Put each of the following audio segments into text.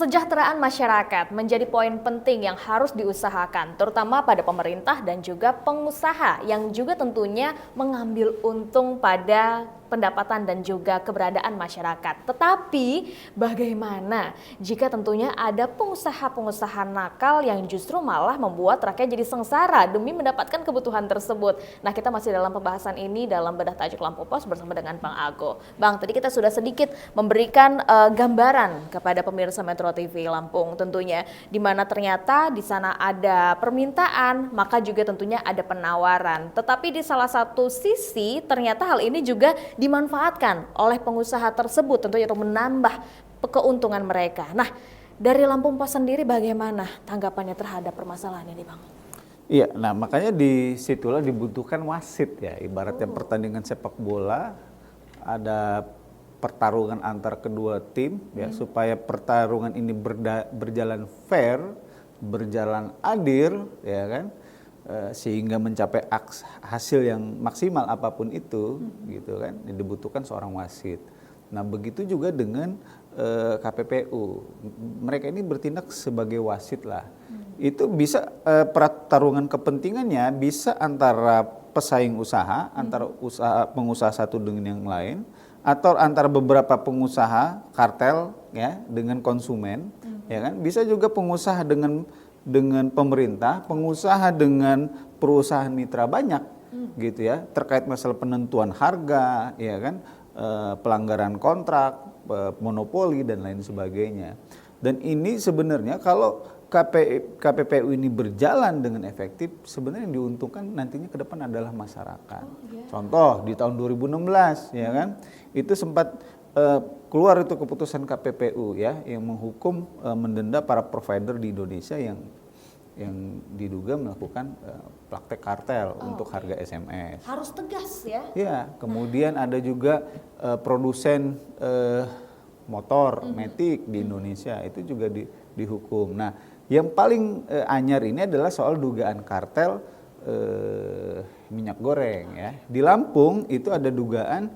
Kesejahteraan masyarakat menjadi poin penting yang harus diusahakan, terutama pada pemerintah dan juga pengusaha yang juga tentunya mengambil untung pada pendapatan dan juga keberadaan masyarakat. Tetapi bagaimana jika tentunya ada pengusaha-pengusaha nakal yang justru malah membuat rakyat jadi sengsara demi mendapatkan kebutuhan tersebut. Nah, kita masih dalam pembahasan ini dalam bedah tajuk Lampu Pos bersama dengan Bang Ago. Bang, tadi kita sudah sedikit memberikan gambaran kepada pemirsa Metro TV Lampung tentunya, di mana ternyata di sana ada permintaan, maka juga tentunya ada penawaran. Tetapi di salah satu sisi ternyata hal ini juga dimanfaatkan oleh pengusaha tersebut tentunya untuk menambah keuntungan mereka. Nah, dari Lampung Pos sendiri bagaimana tanggapannya terhadap permasalahan ini, Bang? Iya, nah makanya disitulah dibutuhkan wasit ya, ibaratnya pertandingan sepak bola, ada pertarungan antar kedua tim ya, supaya pertarungan ini berjalan fair, berjalan adil ya kan, sehingga mencapai hasil yang maksimal apapun itu gitu kan, dibutuhkan seorang wasit. Nah begitu juga dengan KPPU, mereka ini bertindak sebagai wasit lah. Itu bisa pertarungan kepentingannya bisa antara pesaing usaha, antara pengusaha satu dengan yang lain, atau antara beberapa pengusaha kartel ya dengan konsumen, ya kan? Bisa juga pengusaha dengan pemerintah, pengusaha dengan perusahaan mitra banyak, gitu ya, terkait masalah penentuan harga, ya kan, pelanggaran kontrak, monopoli dan lain sebagainya. Dan ini sebenarnya kalau KPPU ini berjalan dengan efektif, sebenarnya yang diuntungkan nantinya ke depan adalah masyarakat. Contoh di tahun 2016 ya kan, itu sempat keluar itu keputusan KPPU ya, yang menghukum mendenda para provider di Indonesia yang diduga melakukan praktek kartel untuk harga SMS. Harus tegas ya? Ya, kemudian ada juga produsen motor Matic di Indonesia itu juga dihukum. Nah, yang paling anyar ini adalah soal dugaan kartel minyak goreng ya. Di Lampung itu ada dugaan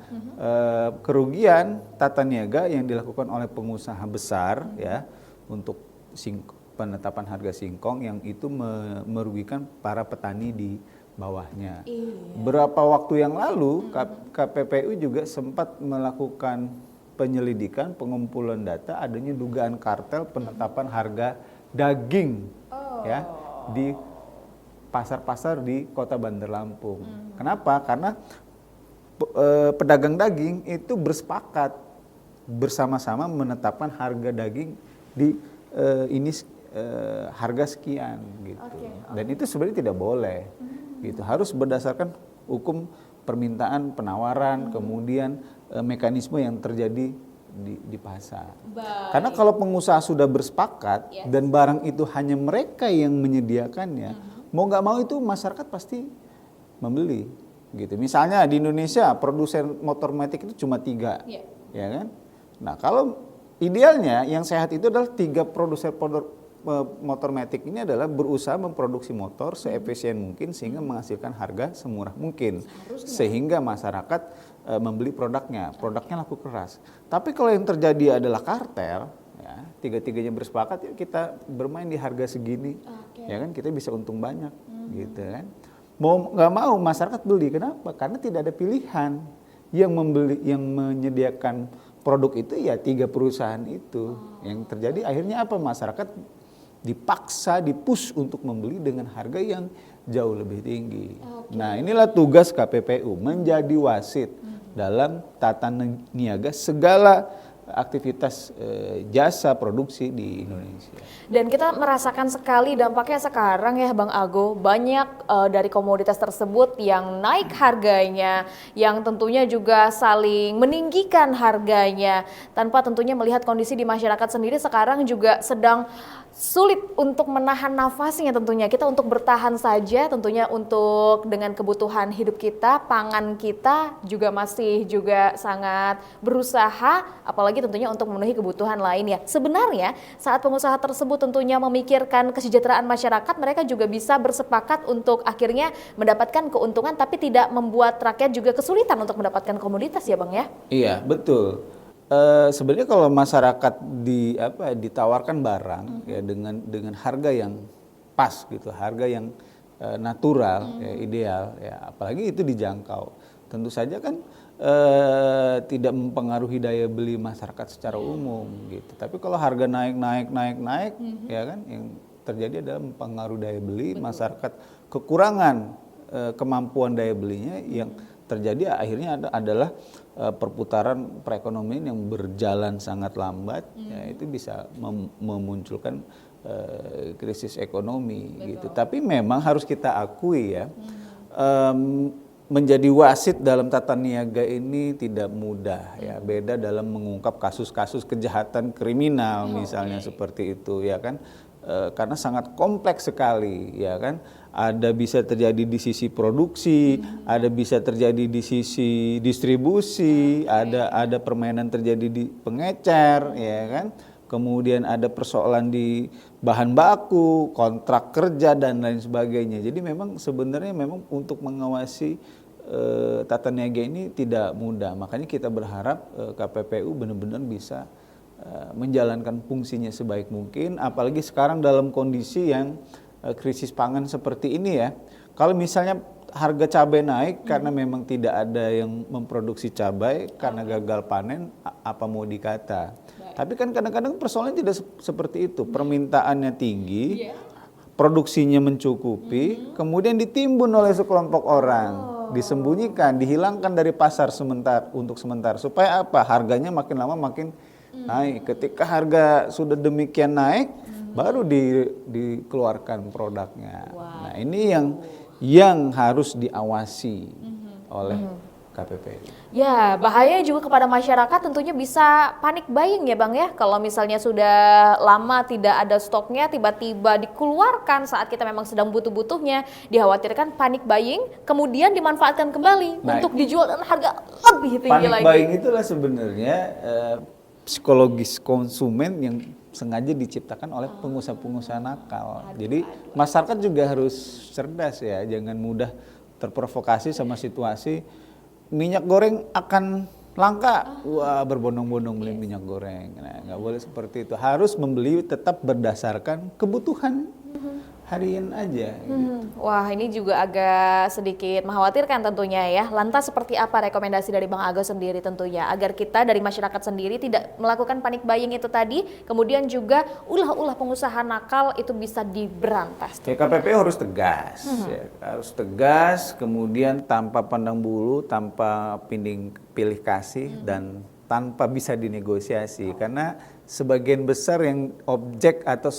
kerugian tata niaga yang dilakukan oleh pengusaha besar ya untuk penetapan harga singkong yang itu merugikan para petani di bawahnya. Berapa waktu yang lalu KPPU juga sempat melakukan penyelidikan, pengumpulan data adanya dugaan kartel penetapan harga daging ya di pasar-pasar di Kota Bandar Lampung. Kenapa? Karena pedagang daging itu bersepakat bersama-sama menetapkan harga daging di harga sekian gitu. Dan itu sebenarnya tidak boleh. Gitu. Harus berdasarkan hukum permintaan, penawaran, kemudian mekanisme yang terjadi di pasar. Karena kalau pengusaha sudah bersepakat dan barang itu hanya mereka yang menyediakannya, mau nggak mau itu masyarakat pasti membeli. Gitu. Misalnya di Indonesia produsen motor Matic itu cuma 3, ya kan? Nah kalau idealnya yang sehat itu adalah 3 produsen motor Matic ini adalah berusaha memproduksi motor seefisien mungkin sehingga menghasilkan harga semurah mungkin. Sehingga masyarakat membeli produknya laku keras. Tapi kalau yang terjadi adalah kartel, ya, 3-3-nya bersepakat, yuk kita bermain di harga segini, ya kan, kita bisa untung banyak, gitu kan. Mau nggak mau masyarakat beli, kenapa? Karena tidak ada pilihan yang menyediakan produk itu ya 3 perusahaan itu. Yang terjadi akhirnya apa? Masyarakat dipaksa, dipush untuk membeli dengan harga yang jauh lebih tinggi. Nah inilah tugas KPPU, menjadi wasit dalam tata niaga segala aktivitas jasa produksi di Indonesia. Dan kita merasakan sekali dampaknya sekarang ya Bang Ago, banyak dari komoditas tersebut yang naik harganya, yang tentunya juga saling meninggikan harganya, tanpa tentunya melihat kondisi di masyarakat sendiri sekarang juga sedang sulit untuk menahan nafasnya tentunya. Kita untuk bertahan saja tentunya untuk dengan kebutuhan hidup kita, pangan kita juga masih juga sangat berusaha, apalagi tentunya untuk memenuhi kebutuhan lainnya. Sebenarnya saat pengusaha tersebut tentunya memikirkan kesejahteraan masyarakat, mereka juga bisa bersepakat untuk akhirnya mendapatkan keuntungan tapi tidak membuat rakyat juga kesulitan untuk mendapatkan komoditas ya Bang ya? Iya betul. Sebenarnya kalau masyarakat ditawarkan barang ya dengan harga yang pas gitu, harga yang natural, ya, ideal, ya, apalagi itu dijangkau, tentu saja kan tidak mempengaruhi daya beli masyarakat secara umum gitu. Tapi kalau harga naik, ya kan, yang terjadi adalah mempengaruhi daya beli masyarakat, kekurangan kemampuan daya belinya yang terjadi akhirnya adalah perputaran perekonomian yang berjalan sangat lambat, ya itu bisa memunculkan krisis ekonomi. Betul. Gitu. Tapi memang harus kita akui ya, menjadi wasit dalam tata niaga ini tidak mudah ya. Beda dalam mengungkap kasus-kasus kejahatan kriminal misalnya seperti itu ya kan. Karena sangat kompleks sekali ya kan, ada bisa terjadi di sisi produksi, ada bisa terjadi di sisi distribusi, ada permainan terjadi di pengecer ya kan, kemudian ada persoalan di bahan baku, kontrak kerja dan lain sebagainya. Jadi memang sebenarnya untuk mengawasi tata niaga ini tidak mudah, makanya kita berharap KPPU benar-benar bisa menjalankan fungsinya sebaik mungkin, apalagi sekarang dalam kondisi yang krisis pangan seperti ini ya. Kalau misalnya harga cabai naik karena memang tidak ada yang memproduksi cabai karena gagal panen, apa mau dikata. Tapi kan kadang-kadang persoalannya tidak seperti itu, permintaannya tinggi, produksinya mencukupi, kemudian ditimbun oleh sekelompok orang, disembunyikan, dihilangkan dari pasar untuk sementara, supaya apa? Harganya makin lama makin naik. Ketika harga sudah demikian naik, baru dikeluarkan produknya. Nah ini yang harus diawasi oleh KPPU. Ya, bahaya juga kepada masyarakat tentunya bisa panik buying ya Bang ya. Kalau misalnya sudah lama tidak ada stoknya, tiba-tiba dikeluarkan saat kita memang sedang butuh-butuhnya, dikhawatirkan panik buying, kemudian dimanfaatkan kembali untuk dijual dengan harga lebih tinggi lagi. Panik buying itulah sebenarnya psikologis konsumen yang sengaja diciptakan oleh pengusaha-pengusaha nakal. Jadi masyarakat juga harus cerdas ya, jangan mudah terprovokasi sama situasi minyak goreng akan langka, wah berbondong-bondong beli minyak goreng. Nah, nggak boleh seperti itu. Harus membeli tetap berdasarkan kebutuhan harian aja. Gitu. Wah, ini juga agak sedikit mengkhawatirkan tentunya ya. Lantas seperti apa rekomendasi dari Bang Ago sendiri tentunya agar kita dari masyarakat sendiri tidak melakukan panik buying itu tadi, kemudian juga ulah-ulah pengusaha nakal itu bisa diberantas. Ya, KPPU harus tegas, ya, harus tegas, kemudian tanpa pandang bulu, tanpa pilih kasih dan tanpa bisa dinegosiasi, karena sebagian besar yang objek atau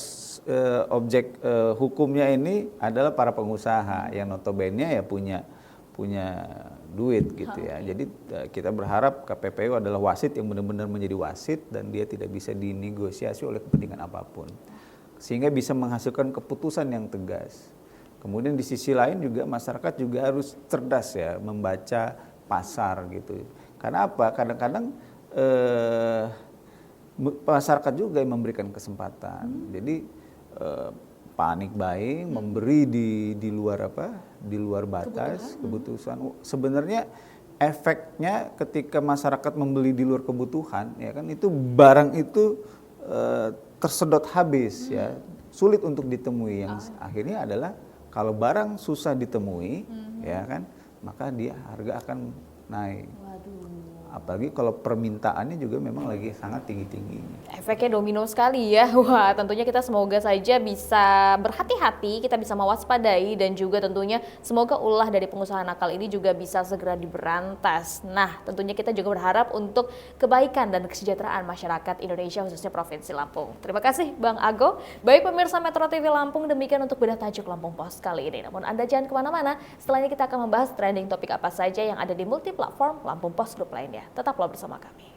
objek hukumnya ini adalah para pengusaha yang notabene ya punya duit gitu ya. Jadi kita berharap KPPU adalah wasit yang benar-benar menjadi wasit dan dia tidak bisa dinegosiasi oleh kepentingan apapun, sehingga bisa menghasilkan keputusan yang tegas. Kemudian di sisi lain juga masyarakat juga harus cerdas ya membaca pasar gitu. Karena apa? Kadang-kadang masyarakat juga yang memberikan kesempatan. Jadi panik buying, memberi di luar batas kebutuhan. Sebenarnya efeknya ketika masyarakat membeli di luar kebutuhan, ya kan, itu barang itu tersedot habis ya, sulit untuk ditemui. Yang akhirnya adalah kalau barang susah ditemui, ya kan, maka harga akan naik. Apalagi kalau permintaannya juga memang lagi sangat tinggi-tingginya. Efeknya domino sekali ya. Wah, tentunya kita semoga saja bisa berhati-hati, kita bisa mewaspadai, dan juga tentunya semoga ulah dari pengusaha nakal ini juga bisa segera diberantas. Nah, tentunya kita juga berharap untuk kebaikan dan kesejahteraan masyarakat Indonesia, khususnya Provinsi Lampung. Terima kasih Bang Ago. Baik pemirsa Metro TV Lampung, demikian untuk bedah tajuk Lampung Pos kali ini. Namun Anda jangan kemana-mana, setelah ini kita akan membahas trending topik apa saja yang ada di multi platform Lampung Pos Group lainnya. Tetaplah bersama kami.